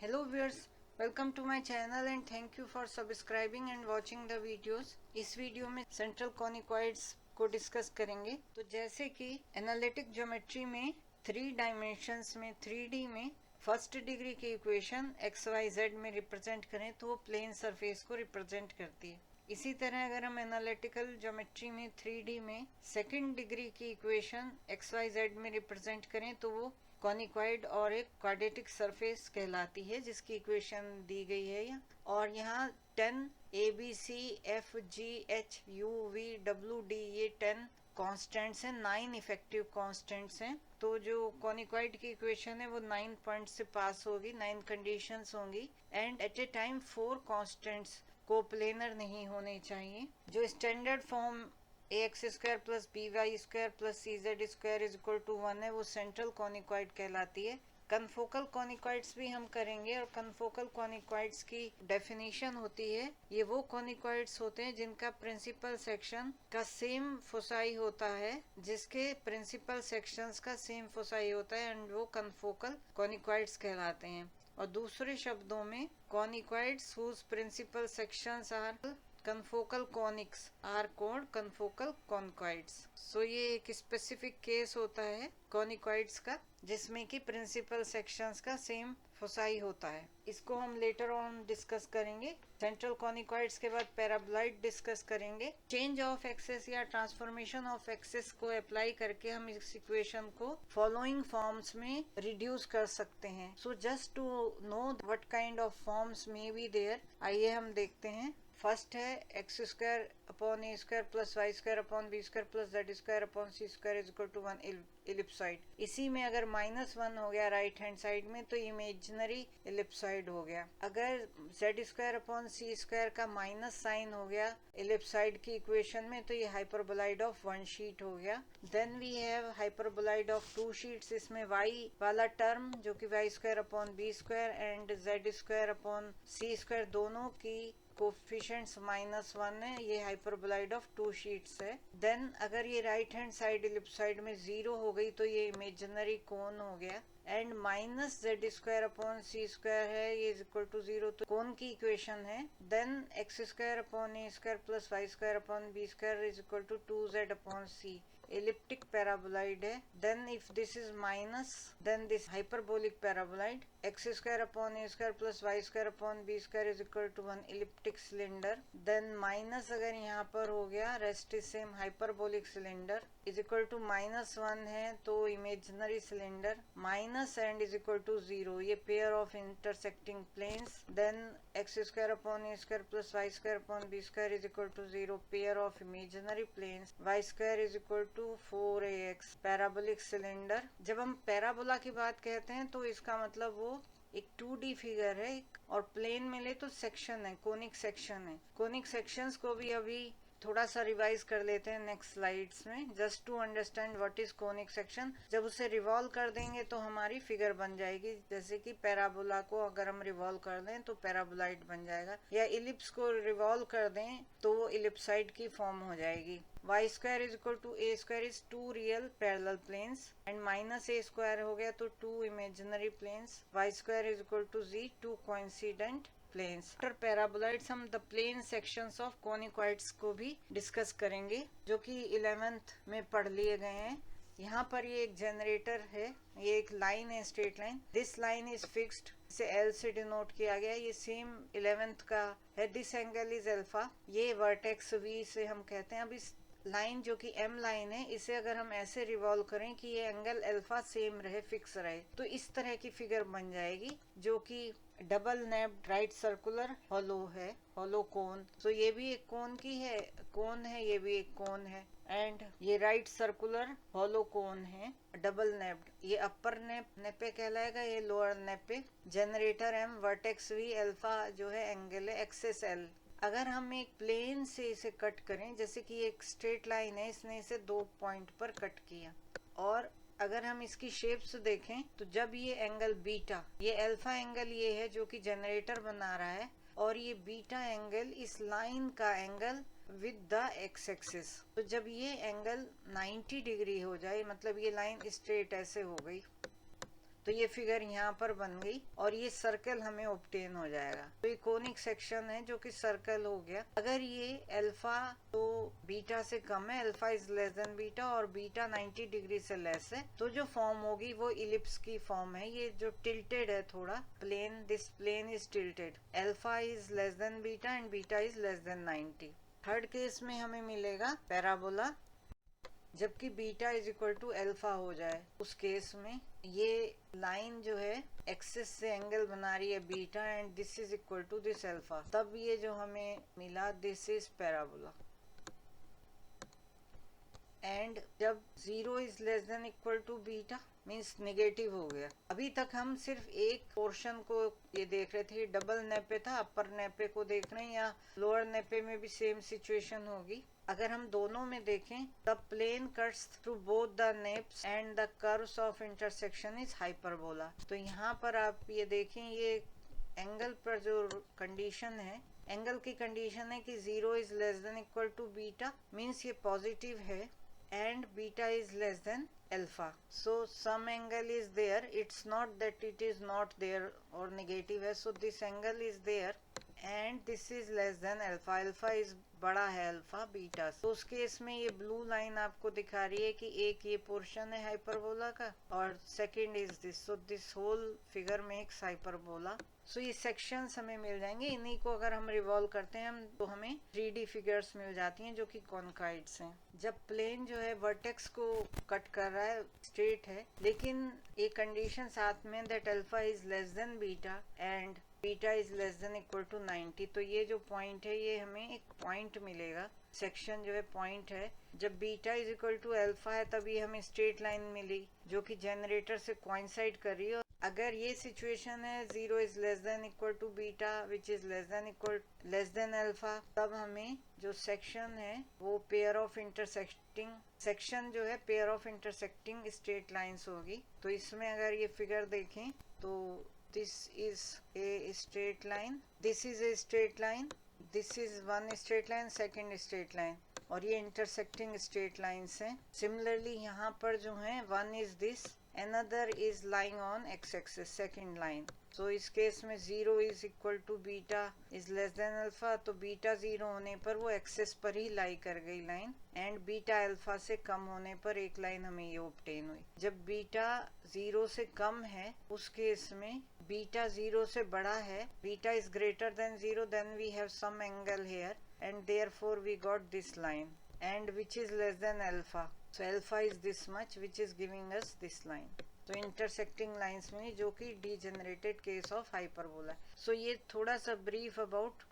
Hello viewers, welcome to my channel and thank you for subscribing and watching the videos. इस video में central कॉनिकॉइड्स को discuss करेंगे। तो जैसे कि एनालिटिक ज्योमेट्री में 3 डायमेंशंस में 3D में फर्स्ट डिग्री की इक्वेशन XYZ में रिप्रेजेंट करें तो वो प्लेन सरफेस को रिप्रेजेंट करती है। इसी तरह अगर हम एनालिटिकल ज्योमेट्री में 3D में सेकंड डिग्री की इक्वेशन XYZ में रिप्रेजेंट करें तो वो कॉनिकॉइड और एक क्वाड्रेटिक सरफेस कहलाती है, जिसकी इक्वेशन दी गई है यहाँ। और यहाँ 10 ABCFGHUVWD ये 10 कांस्टेंट्स हैं, 9 इफेक्टिव कांस्टेंट्स हैं। तो जो कॉनिकॉइड की इक्वेशन है वो 9 पॉइंट से पास होगी, 9 कंडीशंस होंगी and at a time 4 constants coplanar नहीं होने चाहिए। जो standard form ax square plus by square plus cz square is equal to 1 है, वो सेंट्रल कॉनिकॉइड कहलाती है। कन्फोकल कॉनिकॉइड्स भी हम करेंगे और कन्फोकल कॉनिकॉइड्स की डेफिनेशन होती है, ये वो कॉनिकॉइड्स होते हैं जिनका प्रिंसिपल सेक्शन का सेम फोसाई होता है, जिसके प्रिंसिपल सेक्शंस का सेम फोसाई होता है एंड वो कन्फोकल कॉनिकॉइड्स कहलाते हैं। और दूसरे शब्दों में conicoids whose principal sections are confocal conics are called confocal conicoids। So ये एक स्पेसिफिक केस होता है कॉनिकॉइड्स का जिसमें कि प्रिंसिपल सेक्शंस का सेम फोसाई होता है। इसको हम लेटर ऑन डिस्कस करेंगे। सेंट्रल कॉनिकॉइड्स के बाद पैराबोलॉइड डिस्कस करेंगे। चेंज ऑफ एक्सेस या ट्रांसफॉर्मेशन ऑफ एक्सेस को अप्लाई करके हम इस इक्वेशन को फॉलोइंग फॉर्म्स में रिड्यूस कर सकते हैं। So just to know what kind of forms may be there, आइए हम देखते हैं। फर्स्ट है X square upon A square plus Y square upon B square plus Z square upon C square is equal to 1 ellipsoid. इसी में अगर -1 हो गया राइट हैंड साइड में तो इमेजिनरी इलिप्सॉइड हो गया। अगर Z square upon C square का माइनस साइन हो गया इलिप्सॉइड की इक्वेशन में तो ये हाइपरबोलाइड ऑफ 1 शीट हो गया। Then we have hyperboloid of 2 sheets. इसमें वाई वाला टर्म जो कि Y square upon B square and Z square upon C square दोनों की कोफिशिएंट्स -1 है, ये हाइपरबोलाइड ऑफ 2 शीट्स है। देन अगर ये राइट हैंड साइड इलिप्सॉइड में 0 हो गई तो ये इमेजिनरी कोन हो गया and minus Z square upon C square है, ये इज इक्वल टू 0 तो कोन की इक्वेशन है। Then X square upon A square plus Y square upon B square is equal to 2z upon C, elliptic paraboloid है। then if this is minus then this hyperbolic paraboloid x square upon a square plus y square upon b square is equal to 1 elliptic cylinder। then minus अगर यहाँ पर हो गया rest is same hyperbolic cylinder is equal to -1 है तो imaginary cylinder minus and is equal to 0, ये pair of intersecting planes। then x square upon a square plus y square upon b square is equal to 0, pair of imaginary planes। y square is equal to 4ax parabolic cylinder. जब हम parabola की बात कहते हैं तो इसका मतलब वो एक 2D फिगर है और प्लेन में ले तो सेक्शन है, कोनिक सेक्शन है। कोनिक सेक्शंस को भी अभी थोड़ा सा रिवाइज कर लेते हैं नेक्स्ट स्लाइड्स में, just to understand what is conic section. जब उसे रिवॉल्व कर देंगे तो हमारी फिगर बन जाएगी, जैसे कि पैराबोला को अगर हम रिवॉल्व कर दें तो पैराबोलाइड बन जाएगा, या इलिप्स को रिवॉल्व कर दें तो वो इलिप्साइड की फॉर्म हो जाएगी। y square is equal to a square is 2 real parallel planes and minus a square हो गया तो 2 imaginary planes. y square is equal to z 2 coincident planes. After paraboloids हम the plane sections of conicoids को भी discuss करेंगे जो कि 11th में पढ़ लिए गए हैं। यहाँ पर ये एक जनरेटर है, ये एक लाइन है straight line, this line is fixed, इसे L से डिनोट किया गया, ये सेम 11th का है। दिस एंगल इज अल्फा, ये वर्टेक्स V से हम कहते हैं। अब इस लाइन जो कि M लाइन है इसे अगर हम ऐसे रिवॉल्व करें कि ये एंगल अल्फा सेम रहे, फिक्स रहे, तो इस तरह की फिगर बन जाएगी जो कि डबल नेब्ड राइट सर्कुलर हॉलो है, हॉलो कोन। तो ये भी एक कोन की है, कोन है, ये भी एक कोन है एंड ये राइट सर्कुलर हॉलो कोन है डबल नेब्ड। ये अपर नेपे कहलाएगा, ये lower nappe. Generator M, vertex V, alpha जो है एंगल है, एक्सेस L। अगर हम एक प्लेन से इसे कट करें, जैसे कि एक स्ट्रेट लाइन है, इसने इसे 2 पॉइंट पर कट किया, और अगर हम इसकी शेप्स देखें तो जब ये एंगल बीटा, ये अल्फा एंगल ये है जो कि जनरेटर बना रहा है, और ये बीटा एंगल इस लाइन का angle with the x axis, तो जब ये एंगल 90 डिग्री हो जाए, मतलब ये लाइन स्ट्रेट ऐसे हो गई, तो ये फिगर यहाँ पर बन गई और ये सर्कल हमें ऑब्टेन हो जाएगा। तो ये कोनिक सेक्शन है जो कि सर्कल हो गया। अगर ये अल्फा तो बीटा से कम है, alpha is less than beta और बीटा 90 डिग्री से लेस है, तो जो फॉर्म होगी वो इलिप्स की फॉर्म है। ये जो टिल्टेड है थोड़ा plane, this plane is tilted, alpha is less than beta and beta is less than 90। Third case में हमें मिलेगा पैराबोला जबकि beta is equal to alpha हो जाए। उस केस में ये लाइन जो है एक्सिस से एंगल बना रही है beta and this is equal to this alpha, तब ये जो हमें मिला दिस इज पैराबोला। एंड जब 0 is less than equal to beta means negative हो गया। अभी तक हम सिर्फ एक पोर्शन को ये देख रहे थे, डबल नेपे था, अपर नेपे को देख रहे हैं या लोअर नेपे में भी सेम सिचुएशन होगी। अगर हम दोनों में देखें, the plane cuts through both the napes and the curves of intersection is hyperbola. तो यहाँ पर आप ये देखें, ये एंगल पर जो कंडीशन है, एंगल की कंडीशन है कि 0 is less than equal to beta means ये पॉजिटिव है and beta is less than alpha. So some angle is there, it's not that it is not there or negative है, so this angle is there and this is less than alpha, alpha is बड़ा है alpha beta. तो उस case में ये blue line आपको दिखा रही है कि एक ये पोर्शन है हाइपरबोला का और second is this, so this whole figure makes hyperbola. So ये सेक्शंस हमें मिल जाएंगे, इन्हीं को अगर हम रिवॉल्व करते हैं हम तो हमें 3D फिगर्स मिल जाती हैं जो कि कॉन्काइड्स हैं। जब प्लेन जो है वर्टेक्स को कट कर रहा है, स्ट्रेट है, लेकिन एक कंडीशन साथ में that alpha is less than beta and beta is less than equal to 90, तो ये जो पॉइंट है ये हमें एक पॉइंट मिलेगा, सेक्शन जो है पॉइंट है। जब beta is equal to alpha है तभी हमें स्ट्रेट लाइन मिली जो कि जनरेटर से कोइंसाइड कर रही है। अगर ये सिचुएशन है 0 is less than equal to beta which is less than alpha, तब हमें जो सेक्शन है वो पेयर ऑफ इंटरसेक्टिंग सेक्शन जो है pair of intersecting straight lines होगी। तो इसमें अगर ये फिगर देखें तो this is a straight line, this is a straight line, this is one straight line, second straight line, और ये intersecting straight lines हैं। Similarly यहाँ पर जो है one is this, another is lying on x-axis, second line। तो इस case में 0 is equal to beta is less than alpha, तो बीटा 0 होने पर वो एक्सेस पर ही लाई कर गई लाइन एंड बीटा अल्फा से कम होने पर एक लाइन हमें ये ऑब्टेन हुई। जब बीटा 0 से कम है उस केस में बीटा 0 से बड़ा है, beta is greater than 0, then we have some angle here and therefore we got this line and which is less than alpha, so alpha is this much which is giving us this line। तो intersecting lines में जो कि degenerated case of hyperbola. So ये थोड़ा सा brief about